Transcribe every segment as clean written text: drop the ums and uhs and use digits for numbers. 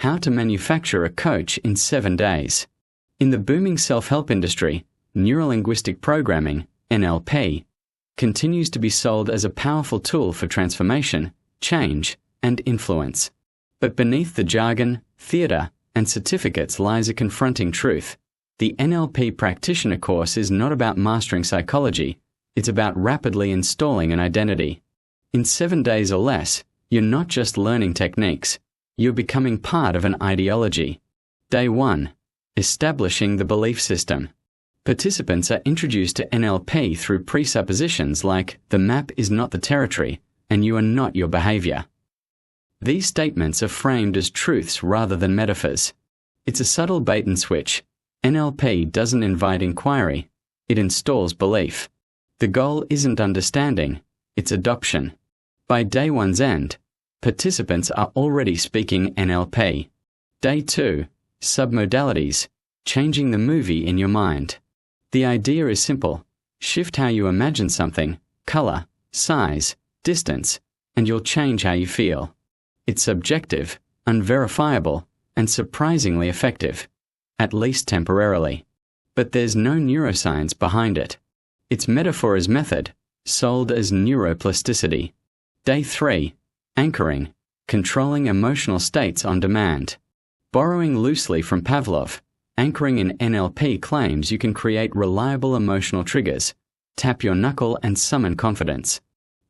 how to manufacture a coach in 7 days. In the booming self-help industry, Neuro-Linguistic Programming, NLP, continues to be sold as a powerful tool for transformation, change, and influence. But beneath the jargon, theatre, and certificates lies a confronting truth. The NLP Practitioner course is not about mastering psychology, it's about rapidly installing an identity. In 7 days or less, you're not just learning techniques, you're becoming part of an ideology. Day 1. Establishing the belief system. Participants are introduced to NLP through presuppositions like, the map is not the territory, and you are not your behaviour. These statements are framed as truths rather than metaphors. It's a subtle bait and switch. NLP doesn't invite inquiry, it installs belief. The goal isn't understanding, it's adoption. By day 1's end, participants are already speaking NLP. Day 2. Submodalities. Changing the movie in your mind. The idea is simple. Shift how you imagine something, colour, size, distance, and you'll change how you feel. It's subjective, unverifiable, and surprisingly effective, at least temporarily. But there's no neuroscience behind it. It's metaphor as method, sold as neuroplasticity. Day 3. Anchoring. Controlling emotional states on demand. Borrowing loosely from Pavlov, anchoring in NLP claims you can create reliable emotional triggers, tap your knuckle and summon confidence.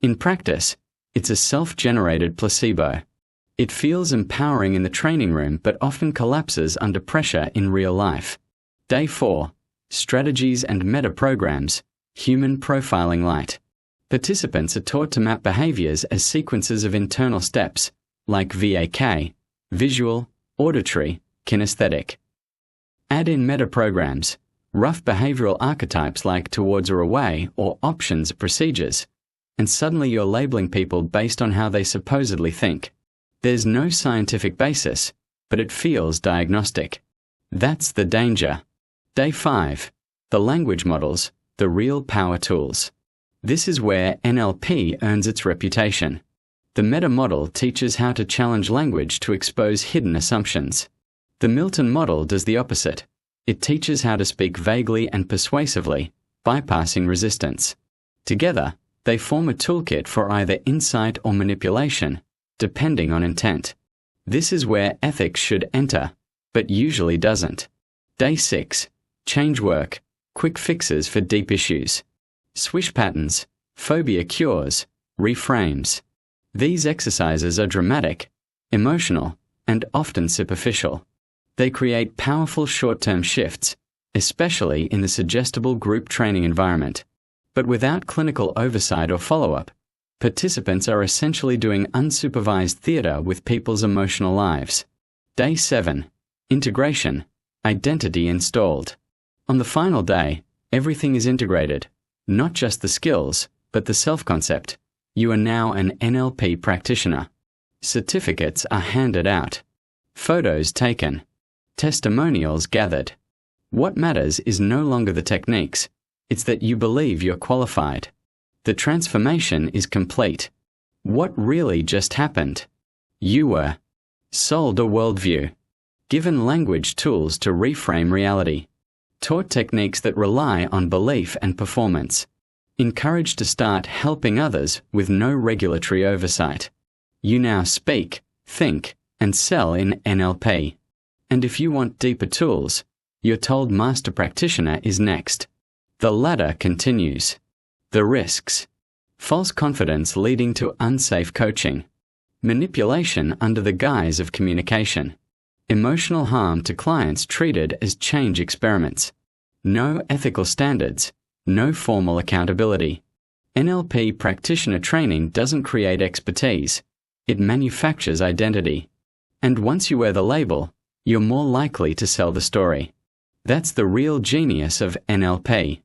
In practice, it's a self-generated placebo. It feels empowering in the training room but often collapses under pressure in real life. Day 4. Strategies and meta-programs. Human profiling light. Participants are taught to map behaviours as sequences of internal steps, like VAK, visual, auditory, kinesthetic. Add in meta-programs, rough behavioural archetypes like towards or away or options procedures, and suddenly you're labelling people based on how they supposedly think. There's no scientific basis, but it feels diagnostic. That's the danger. Day 5. The language models, the real power tools. This is where NLP earns its reputation. The meta model teaches how to challenge language to expose hidden assumptions. The Milton model does the opposite. It teaches how to speak vaguely and persuasively, bypassing resistance. Together, they form a toolkit for either insight or manipulation, depending on intent. This is where ethics should enter, but usually doesn't. Day 6. Change work. Quick fixes for deep issues. Swish patterns, phobia cures, reframes. These exercises are dramatic, emotional, and often superficial. They create powerful short-term shifts, especially in the suggestible group training environment. But without clinical oversight or follow-up, participants are essentially doing unsupervised theatre with people's emotional lives. Day 7. Integration. Identity installed. On the final day, everything is integrated. Not just the skills, but the self-concept. You are now an NLP practitioner. Certificates are handed out. Photos taken. Testimonials gathered. What matters is no longer the techniques. It's that you believe you're qualified. The transformation is complete. What really just happened? You were sold a worldview, given language tools to reframe reality, taught techniques that rely on belief and performance, encouraged to start helping others with no regulatory oversight. You now speak, think, and sell in NLP. And if you want deeper tools, you're told Master Practitioner is next. The ladder continues. The risks. False confidence leading to unsafe coaching. Manipulation under the guise of communication. Emotional harm to clients treated as change experiments. No ethical standards. No formal accountability. NLP practitioner training doesn't create expertise. It manufactures identity. And once you wear the label, you're more likely to sell the story. That's the real genius of NLP.